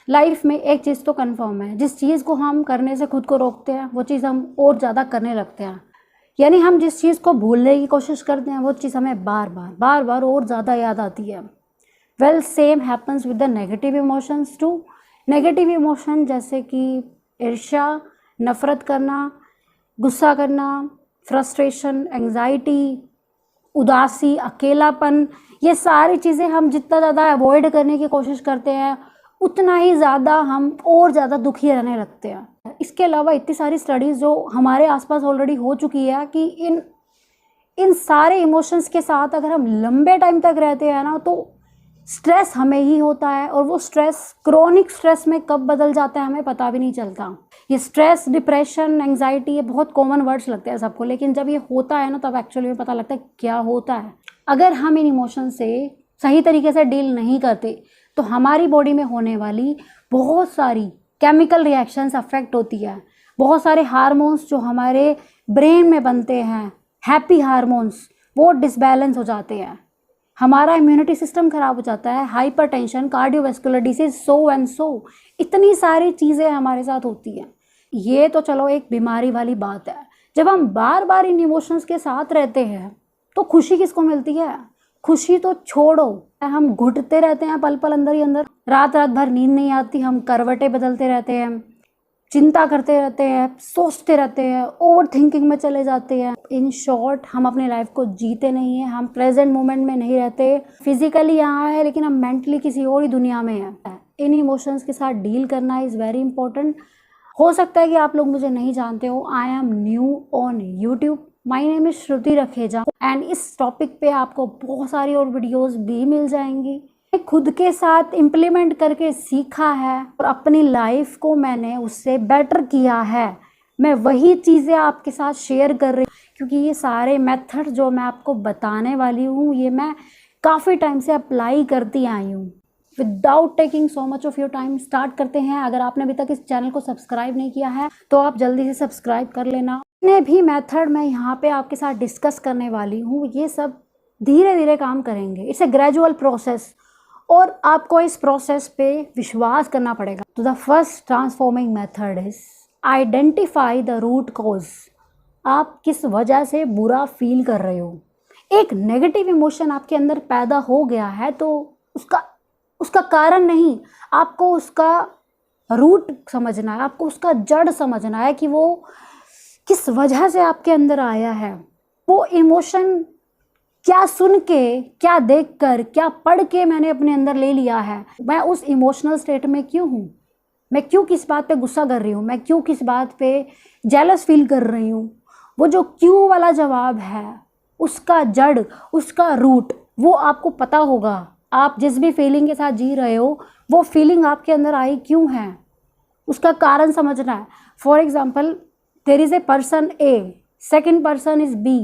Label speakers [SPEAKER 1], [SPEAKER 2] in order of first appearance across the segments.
[SPEAKER 1] Life में एक चीज़ तो कंफर्म है, जिस चीज़ को हम करने से खुद को रोकते हैं वो चीज़ हम और ज़्यादा करने लगते हैं। यानी हम जिस चीज़ को भूलने की कोशिश करते हैं वो चीज़ हमें बार बार और ज़्यादा याद आती है। Well same happens with the negative emotions too. Negative emotion जैसे कि ईर्ष्या, नफ़रत करना, गुस्सा करना, फ्रस्ट्रेशन, एंग्जाइटी, उदासी, अकेलापन, ये सारी चीज़ें हम जितना ज़्यादा अवॉइड करने की कोशिश करते हैं उतना ही ज़्यादा हम और ज़्यादा दुखी रहने लगते हैं। इसके अलावा इतनी सारी स्टडीज़ जो हमारे आसपास ऑलरेडी हो चुकी है कि इन सारे इमोशंस के साथ अगर हम लंबे टाइम तक रहते हैं ना तो स्ट्रेस हमें ही होता है, और वो स्ट्रेस क्रोनिक स्ट्रेस में कब बदल जाता है हमें पता भी नहीं चलता। ये स्ट्रेस, डिप्रेशन, एंग्जाइटी, ये बहुत कॉमन वर्ड्स लगते हैं सबको, लेकिन जब ये होता है ना तब एक्चुअली में पता लगता है क्या होता है। अगर हम इन इमोशन से सही तरीके से डील नहीं करते तो हमारी बॉडी में होने वाली बहुत सारी केमिकल रिएक्शंस अफेक्ट होती है। बहुत सारे हार्मोन्स जो हमारे ब्रेन में बनते हैं, हैप्पी हार्मोन्स, वो डिसबैलेंस हो जाते हैं। हमारा इम्यूनिटी सिस्टम खराब हो जाता है, hypertension, cardiovascular disease, so and so, इतनी सारी चीज़ें हमारे साथ होती हैं। ये तो चलो एक बीमारी वाली बात है। जब हम बार बार इन इमोशंस के साथ रहते हैं तो खुशी किसको मिलती है? खुशी तो छोड़ो, हम घुटते रहते हैं पल पल अंदर ही अंदर, रात रात भर नींद नहीं आती, हम करवटें बदलते रहते हैं, चिंता करते रहते हैं, सोचते रहते हैं, ओवर थिंकिंग में चले जाते हैं। इन शॉर्ट हम अपने लाइफ को जीते नहीं हैं, हम प्रेजेंट मोमेंट में नहीं रहते। फिजिकली यहाँ है लेकिन हम मेंटली किसी और ही दुनिया में हैं। इन इमोशंस के साथ डील करना इज़ वेरी इंपॉर्टेंट। हो सकता है कि आप लोग मुझे नहीं जानते हो, I am new on YouTube, my name is Shruti Rakheja, and इस टॉपिक पे आपको बहुत सारी और वीडियोस भी मिल जाएंगी। खुद के साथ इम्प्लीमेंट करके सीखा है और अपनी लाइफ को मैंने उससे बेटर किया है। मैं वही चीज़ें आपके साथ शेयर कर रही हूँ, क्योंकि ये सारे मेथड जो मैं आपको बताने वाली हूँ ये मैं काफ़ी टाइम से अप्लाई करती आई हूँ। Without taking so much of your time start करते हैं। अगर आपने अभी तक इस चैनल को सब्सक्राइब नहीं किया है तो आप जल्दी से सब्सक्राइब कर लेना। जितने भी मेथड मैं यहाँ पे आपके साथ डिस्कस करने वाली हूँ ये सब धीरे धीरे काम करेंगे। इट्स ए ग्रेजुअल प्रोसेस और आपको इस प्रोसेस पे विश्वास करना पड़ेगा। तो the first transforming method is identify the root cause. आप किस वजह से बुरा फील कर रहे हो? एक नेगेटिव इमोशन आपके अंदर पैदा हो गया है तो उसका कारण नहीं, आपको उसका रूट समझना है, आपको उसका जड़ समझना है कि वो किस वजह से आपके अंदर आया है। वो इमोशन क्या सुन के, क्या देखकर, क्या पढ़ के मैंने अपने अंदर ले लिया है? मैं उस इमोशनल स्टेट में क्यों हूँ? मैं क्यों किस बात पे गुस्सा कर रही हूँ? मैं क्यों किस बात पे जेलस फील कर रही हूँ? वो जो क्यों वाला जवाब है, उसका जड़, उसका रूट, वो आपको पता होगा। आप जिस भी फीलिंग के साथ जी रहे हो वो फीलिंग आपके अंदर आई क्यों है, उसका कारण समझना है। For example, there is a person A, second person is B.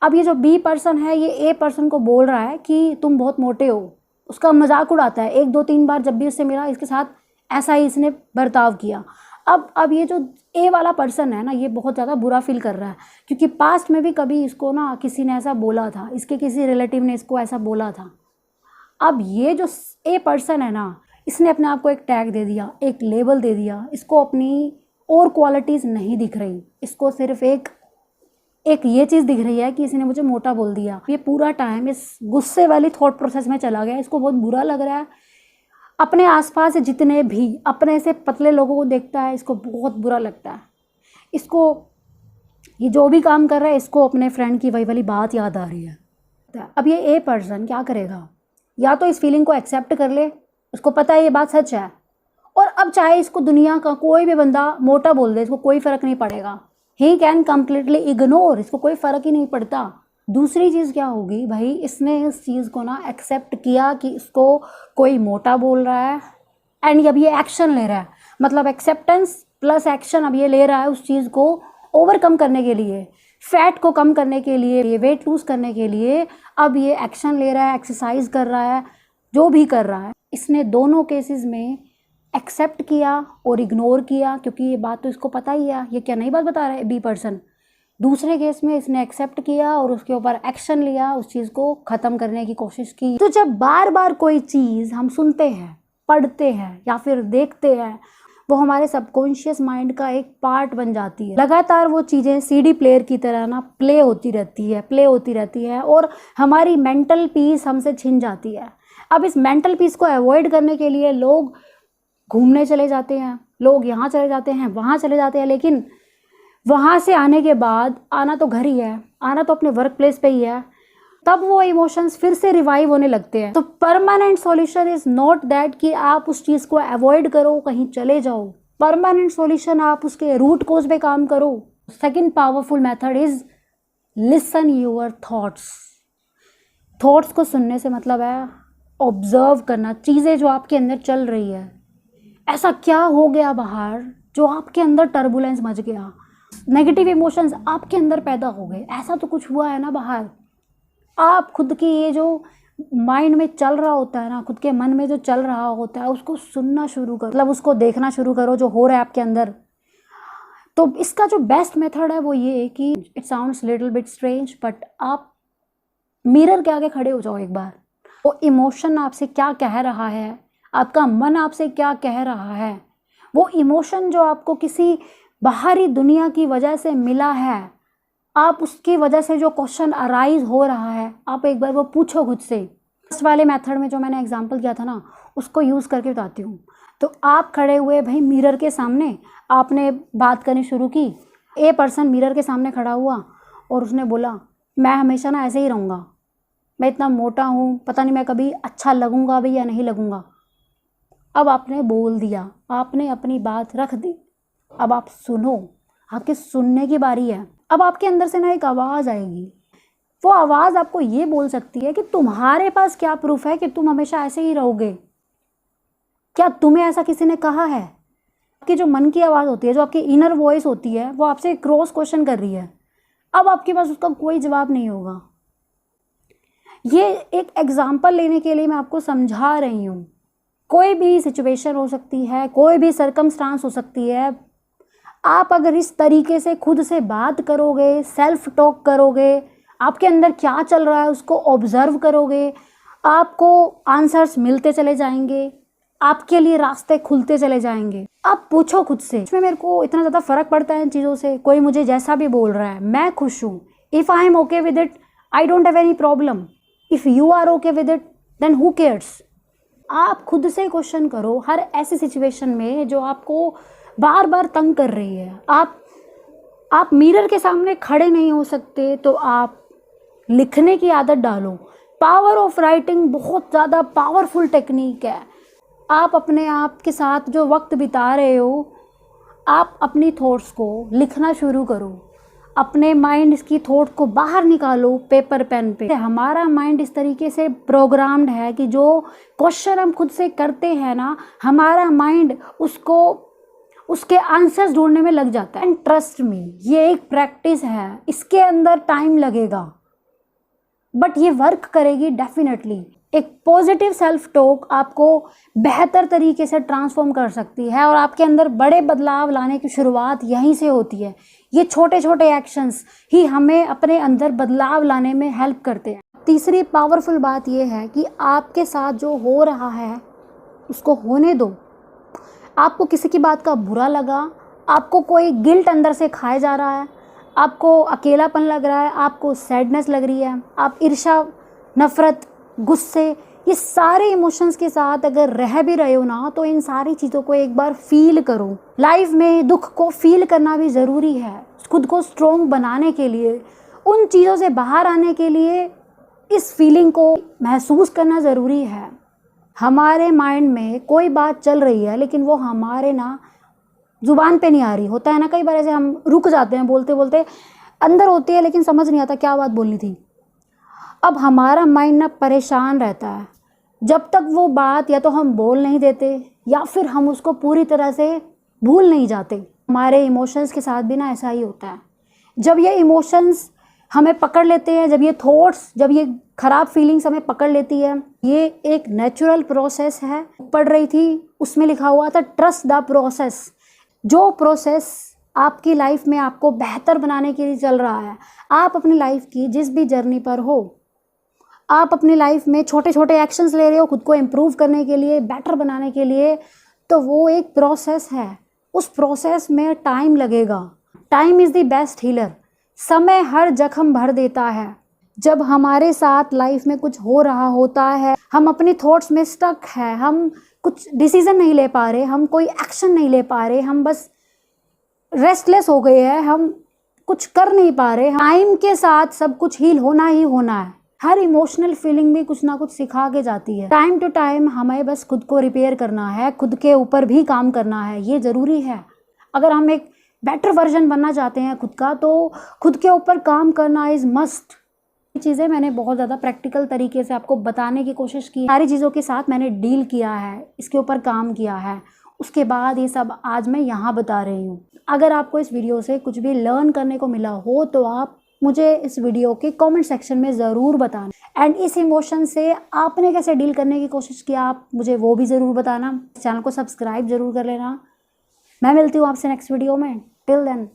[SPEAKER 1] अब ये जो बी पर्सन है ये ए पर्सन को बोल रहा है कि तुम बहुत मोटे हो, उसका मजाक उड़ाता है। 1 2 3 बार जब भी उससे मिला इसके साथ ऐसा ही इसने बर्ताव किया। अब ये जो ए वाला पर्सन है ना ये बहुत ज़्यादा बुरा फील कर रहा है, क्योंकि पास्ट में भी कभी इसको ना किसी ने ऐसा बोला था, इसके किसी रिलेटिव ने इसको ऐसा बोला था। अब ये जो ए पर्सन है ना इसने अपने आप को एक टैग दे दिया, एक लेबल दे दिया। इसको अपनी और क्वालिटीज़ नहीं दिख रही, इसको सिर्फ एक ये चीज़ दिख रही है कि इसने मुझे मोटा बोल दिया। ये पूरा टाइम इस गुस्से वाली थॉट प्रोसेस में चला गया, इसको बहुत बुरा लग रहा है। अपने आसपास जितने भी अपने से पतले लोगों को देखता है इसको बहुत बुरा लगता है। इसको ये जो भी काम कर रहा है इसको अपने फ्रेंड की वही वाली बात याद आ रही है। अब ये ए पर्सन क्या करेगा? या तो इस फीलिंग को एक्सेप्ट कर ले, उसको पता है ये बात सच है, और अब चाहे इसको दुनिया का कोई भी बंदा मोटा बोल दे इसको कोई फ़र्क नहीं पड़ेगा। ही कैन कम्प्लीटली इग्नोर, इसको कोई फ़र्क ही नहीं पड़ता। दूसरी चीज़ क्या होगी भाई, इसने इस चीज़ को ना एक्सेप्ट किया कि इसको कोई मोटा बोल रहा है, एंड अब ये एक्शन ले रहा है। मतलब एक्सेप्टेंस प्लस एक्शन अब ये ले रहा है उस चीज़ को ओवरकम करने के लिए, फैट को कम करने के लिए, वेट लूज़ करने के लिए। अब ये एक्शन ले रहा है, एक्सरसाइज कर रहा है, जो भी कर रहा है। इसने दोनों केसेस में एक्सेप्ट किया और इग्नोर किया, क्योंकि ये बात तो इसको पता ही है, ये क्या नई बात बता रहा है बी पर्सन। दूसरे केस में इसने एक्सेप्ट किया और उसके ऊपर एक्शन लिया, उस चीज़ को ख़त्म करने की कोशिश की। तो जब बार बार कोई चीज़ हम सुनते हैं, पढ़ते हैं या फिर देखते हैं, वो हमारे सबकॉन्शियस माइंड का एक पार्ट बन जाती है। लगातार वो चीज़ें सीडी प्लेयर की तरह ना प्ले होती रहती है और हमारी मेंटल पीस हमसे छिन जाती है। अब इस मेंटल पीस को अवॉइड करने के लिए लोग घूमने चले जाते हैं, लोग यहाँ चले जाते हैं, वहाँ चले जाते हैं, लेकिन वहाँ से आने के बाद आना तो घर ही है, आना तो अपने वर्क प्लेस पे ही है, तब वो इमोशंस फिर से रिवाइव होने लगते हैं। तो permanent solution is not that कि आप उस चीज़ को अवॉइड करो, कहीं चले जाओ। परमानेंट सॉल्यूशन आप उसके रूट कोज पे काम करो। Second powerful method is listen your thoughts. Thoughts को सुनने से मतलब है ऑब्जर्व करना, चीज़ें जो आपके अंदर चल रही है। ऐसा क्या हो गया बाहर जो आपके अंदर टर्बुलेंस मच गया, नेगेटिव इमोशंस आपके अंदर पैदा हो गए, ऐसा तो कुछ हुआ है ना बाहर। आप खुद की ये जो माइंड में चल रहा होता है ना, खुद के मन में जो चल रहा होता है, उसको सुनना शुरू करो, मतलब उसको देखना शुरू करो जो हो रहा है आपके अंदर। तो इसका जो बेस्ट मेथड है वो ये कि it sounds little bit strange, but आप मिरर के आगे खड़े हो जाओ एक बार। वो इमोशन आपसे क्या कह रहा है, आपका मन आपसे क्या कह रहा है, वो इमोशन जो आपको किसी बाहरी दुनिया की वजह से मिला है, आप उसकी वजह से जो क्वेश्चन अराइज हो रहा है, आप एक बार वो पूछो खुद से। फर्स्ट वाले मेथड में जो मैंने एग्जांपल किया था ना, उसको यूज़ करके बताती हूँ। तो आप खड़े हुए भाई मिरर के सामने, आपने बात करनी शुरू की। ए पर्सन मिरर के सामने खड़ा हुआ और उसने बोला मैं हमेशा ना ऐसे ही रहूँगा, मैं इतना मोटा हूँ, पता नहीं मैं कभी अच्छा लगूँगा भी या नहीं लगूँगा। अब आपने बोल दिया, आपने अपनी बात रख दी, अब आप सुनो, आपके सुनने की बारी है। अब आपके अंदर से ना एक आवाज़ आएगी, वो आवाज़ आपको ये बोल सकती है कि तुम्हारे पास क्या प्रूफ है कि तुम हमेशा ऐसे ही रहोगे? क्या तुम्हें ऐसा किसी ने कहा है? आपकी जो मन की आवाज़ होती है, जो आपकी इनर वॉइस होती है, वो आपसे क्रॉस क्वेश्चन कर रही है। अब आपके पास उसका कोई जवाब नहीं होगा। ये एक एग्जाम्पल लेने के लिए मैं आपको समझा रही हूँ। कोई भी सिचुएशन हो सकती है, कोई भी सर्कमस्टांस हो सकती है, आप अगर इस तरीके से खुद से बात करोगे, सेल्फ टॉक करोगे, आपके अंदर क्या चल रहा है उसको ऑब्जर्व करोगे, आपको आंसर्स मिलते चले जाएंगे, आपके लिए रास्ते खुलते चले जाएंगे। आप पूछो खुद से, इसमें मेरे को इतना ज़्यादा फ़र्क पड़ता है इन चीज़ों से, कोई मुझे जैसा भी बोल रहा है मैं खुश हूँ। If I am okay with it, I don't have any problem. If you are okay with it, then who cares. आप खुद से क्वेश्चन करो हर ऐसी सिचुएशन में जो आपको बार बार तंग कर रही है। आप मिरर के सामने खड़े नहीं हो सकते तो आप लिखने की आदत डालो। पावर ऑफ राइटिंग बहुत ज़्यादा पावरफुल टेक्निक है। आप अपने आप के साथ जो वक्त बिता रहे हो, आप अपनी थॉट्स को लिखना शुरू करो, अपने माइंड की थॉट को बाहर निकालो पेपर पेन पे। हमारा माइंड इस तरीके से प्रोग्राम्ड है कि जो क्वेश्चन हम खुद से करते हैं ना, हमारा माइंड उसके आंसर्स ढूंढने में लग जाता है। एंड ट्रस्ट मी, ये एक प्रैक्टिस है, इसके अंदर टाइम लगेगा बट ये वर्क करेगी डेफिनेटली। एक पॉजिटिव सेल्फ टॉक आपको बेहतर तरीके से ट्रांसफॉर्म कर सकती है और आपके अंदर बड़े बदलाव लाने की शुरुआत यहीं से होती है। ये छोटे छोटे एक्शंस ही हमें अपने अंदर बदलाव लाने में हेल्प करते हैं। तीसरी पावरफुल बात यह है कि आपके साथ जो हो रहा है उसको होने दो। आपको किसी की बात का बुरा लगा, आपको कोई गिल्ट अंदर से खाया जा रहा है, आपको अकेलापन लग रहा है, आपको सैडनेस लग रही है, आप ईर्ष्या, नफ़रत, गुस्से, ये सारे इमोशंस के साथ अगर रह भी रहे हो ना, तो इन सारी चीज़ों को एक बार फील करो। लाइफ में दुख को फील करना भी ज़रूरी है, खुद को स्ट्रॉन्ग बनाने के लिए, उन चीज़ों से बाहर आने के लिए इस फीलिंग को महसूस करना ज़रूरी है। हमारे माइंड में कोई बात चल रही है लेकिन वो हमारे ना जुबान पे नहीं आ रही, होता है ना कई बार ऐसे हम रुक जाते हैं, बोलते बोलते अंदर होती है लेकिन समझ नहीं आता क्या बात बोलनी थी। अब हमारा माइंड ना परेशान रहता है जब तक वो बात या तो हम बोल नहीं देते या फिर हम उसको पूरी तरह से भूल नहीं जाते। हमारे इमोशंस के साथ भी ना ऐसा ही होता है। जब ये इमोशंस हमें पकड़ लेते हैं, जब ये थॉट्स, जब ये ख़राब फीलिंग्स हमें पकड़ लेती है, ये एक नेचुरल प्रोसेस है। पढ़ रही थी उसमें लिखा हुआ था ट्रस्ट द प्रोसेस। जो प्रोसेस आपकी लाइफ में आपको बेहतर बनाने के लिए चल रहा है, आप अपनी लाइफ की जिस भी जर्नी पर हो, आप अपनी लाइफ में छोटे छोटे एक्शंस ले रहे हो खुद को इम्प्रूव करने के लिए, बेटर बनाने के लिए, तो वो एक प्रोसेस है। उस प्रोसेस में टाइम लगेगा। Time is the best healer. समय हर जख्म भर देता है। जब हमारे साथ लाइफ में कुछ हो रहा होता है, हम अपनी थॉट्स में स्टक है, हम कुछ डिसीजन नहीं ले पा रहे, हम कोई एक्शन नहीं ले पा रहे, हम बस रेस्टलेस हो गए हैं, हम कुछ कर नहीं पा रहे। टाइम के साथ सब कुछ हील होना ही होना है। हर इमोशनल फीलिंग भी कुछ ना कुछ सिखा के जाती है। टाइम टू टाइम हमें बस खुद को रिपेयर करना है, खुद के ऊपर भी काम करना है, ये ज़रूरी है। अगर हम एक बेटर वर्जन बनना चाहते हैं खुद का, तो खुद के ऊपर काम करना इज़ मस्ट। ये चीज़ें मैंने बहुत ज़्यादा प्रैक्टिकल तरीके से आपको बताने की कोशिश की। सारी चीज़ों के साथ मैंने डील किया है, इसके ऊपर काम किया है, उसके बाद ये सब आज मैं यहाँ बता रही हूँ। अगर आपको इस वीडियो से कुछ भी लर्न करने को मिला हो तो आप मुझे इस वीडियो के कमेंट सेक्शन में ज़रूर बताना। एंड इस इमोशन से आपने कैसे डील करने की कोशिश किया, आप मुझे वो भी ज़रूर बताना। चैनल को सब्सक्राइब ज़रूर कर लेना। मैं मिलती हूँ आपसे नेक्स्ट वीडियो में। Till then